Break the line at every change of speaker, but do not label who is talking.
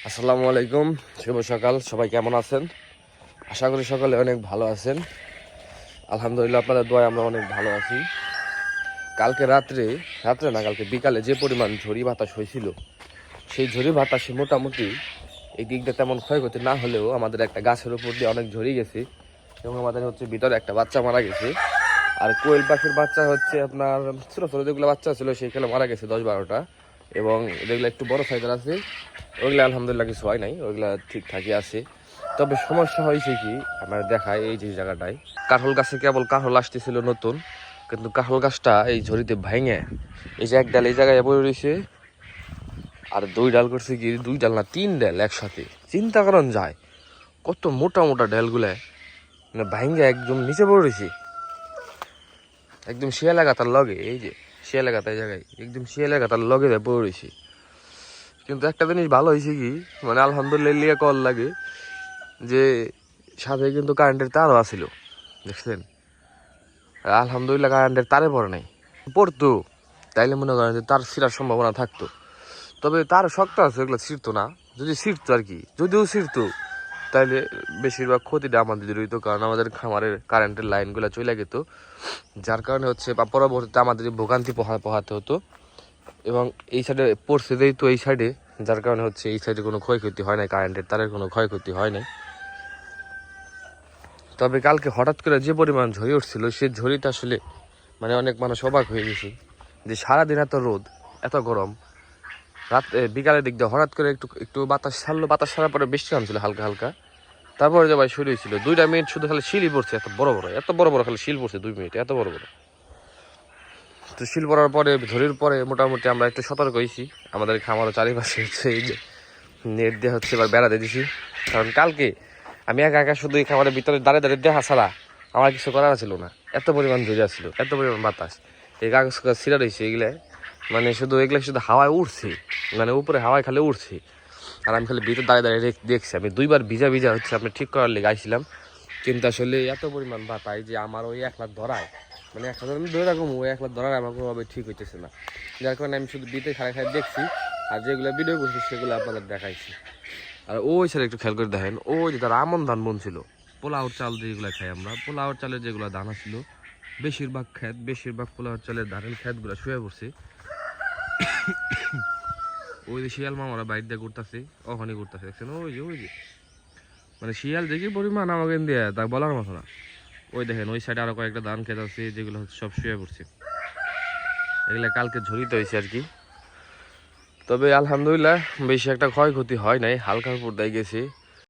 আসসালামু আলাইকুম, শুভ সকাল। সবাই কেমন আছেন? আশা করি সকালে অনেক ভালো আছেন। আলহামদুলিল্লাহ, আপনাদের দোয়ায় আমরা অনেক ভালো আছি। কালকে রাত্রে না, কালকে বিকালে যে পরিমাণ ঝড়ি বাতাস হয়েছিল, সেই ঝড়ি বাতাসে মোটামুটি এই দিক দিয়ে তেমন ক্ষয়ক্ষতি না হলেও আমাদের একটা গাছের উপর দিয়ে অনেক ঝরে গেছে এবং আমাদের ভিতরে একটা বাচ্চা মারা গেছে। আর কোয়েল পাখির বাচ্চা আপনার ছোটো ছোটো যেগুলো বাচ্চা ছিল সেইগুলো মারা গেছে 10-12টা, এবং যেগুলো একটু বড় সাইজের আছে ওইগুলো আলহামদুলিল্লাহ কিছু হয় নাই, ওইগুলা ঠিকঠাকই আছে। তবে সমস্যা হয়েছে কি, আমার দেখায় এই যে জায়গাটায় কাঁঠাল গাছে কেবল কাঁঠাল আসতেছিল নতুন, কিন্তু কাঁঠাল গাছটা এই ঝড়িতে ভেঙে এই যে এক ডাল এই জায়গায় পড়ে রয়েছে, আর 2 ডাল করছে কি, 2 ডাল না 3 ডাল একসাথে। চিন্তা করেন যায় কত মোটা মোটা ডালগুলা মানে ভেঙে একদম নিচে পড়ে রয়েছে, একদম শিয়ালা গাতার লগে। এই যে শিয়ালা গাতা এই জায়গায় একদম শিয়ালা গাতার লগে পড়ে রয়েছে। কিন্তু একটা জিনিস ভালো হয়েছে কি, মানে আলহামদুলিল্লাহ কল লাগে যে সাথে কিন্তু কারেন্টের তারও আসিল, দেখছেন? আলহামদুলিল্লাহ কারেন্টের তারে পড়ে নাই, পড়তো তাইলে মনে করেন যে তার ছিঁড়ার সম্ভাবনা থাকতো। তবে তার শক্ত আছে, ওগুলো ছিঁড়তো না। যদি ছিঁড়তো আর কি, যদিও ছিঁড়তো তাইলে বেশিরভাগ ক্ষতিটা আমাদের হইতো, কারণ আমাদের খামারের কারেন্টের লাইনগুলো চলে যেত, যার কারণে বা পরবর্তীতে আমাদের ভোগান্তি পোহাতে হতো। এবং এই সাইডে পড়ছে যেহেতু এই সাইডে, যার কারণে এই সাইডে কোনো ক্ষয়ক্ষতি হয় নাই, কারেন্টের তারের কোনো ক্ষয়ক্ষতি হয় নাই। তবে কালকে হঠাৎ করে যে পরিমাণ ঝড়ি উঠছিল, সেই ঝড়িটা আসলে মানে অনেক মানুষ অবাক হয়ে গেছে যে সারাদিন এত রোদ, এত গরম, রাত বিকালের দিক দিয়ে হঠাৎ করে একটু একটু বাতাস ছাড়লো, বাতাস ছাড়ার পরে বৃষ্টি নামছিল হালকা হালকা। তারপরে যে ভাই শুরু হয়েছিল 2টা মিনিট শুধু খালি শিলই পড়ছে, এত বড় বড় খালি শিল পড়ছে 2 মিনিটে, এত বড় বড়। তো শিল পড়ার পরে ঝড়ির পরে মোটামুটি আমরা একটু সতর্ক হয়েছি। আমাদের খামারও চারিপাশে এই যে নেট দিয়ে এবার বেড়া দিয়ে দিছি, কারণ কালকে আমি একা একা শুধু এই খামারের ভিতরে দাঁড়িয়ে দেখা ছাড়া আমার কিছু করার ছিল না। এত পরিমাণ ঝড়ি আসছিল, এত পরিমাণ বাতাস, এই কাগজ ছিঁড়া রয়েছে এগুলা, মানে এগুলা শুধু হাওয়ায় উঠছে, মানে উপরে হাওয়ায় খালি উঠছে। আর আমি খালি ভিতরে দাঁড়িয়ে দেখছি। আমি 2বার ভিজা আপনি ঠিক করার লেগে আইছিলাম, কিন্তু আসলে এত পরিমাণ বাতাস যে আমার ওই একলা ধরায়, মানে এক হাজার আমি ধরে রাখবো, ওই একলা ধরার আমার কোনোভাবে ঠিক হইতেছে না। যার কারণে আমি শুধু বিতে খাড়া দেখছি, আর যেগুলো ভিডিও করছি সেগুলো আপনাদের দেখাইছি। আর ওই সাইডে একটু খেয়াল করে দেখেন, ওই যে তার আমন ধান বোন ছিল, পোলাওর চাল যেগুলো খাই আমরা, পোলাওর চালের যেগুলো দানা ছিল, বেশিরভাগ পোলাওর চালের ধানের ক্ষেতগুলো শুয়ে পড়ছে। ওই যে শিয়াল মামারা বাইর দিয়ে ঘুরতেছে, ওখানে ঘুরতেছে, দেখছেন? ওই যে মানে শিয়াল দেখি পরিমাণ আমাকে দিয়ে তা বলার মতো না। ওই দেখেন ওই সাইডে আরো কয়েকটা ধান ক্ষেত আছে, যেগুলো সব শুয়ে পড়ছে। এগুলা কালকে ঝরিতে হয়েছে আর কি। তবে আলহামদুলিল্লাহ বেশি একটা ক্ষয়ক্ষতি হয় নাই, হালকা উপর দিয়ে গেছে।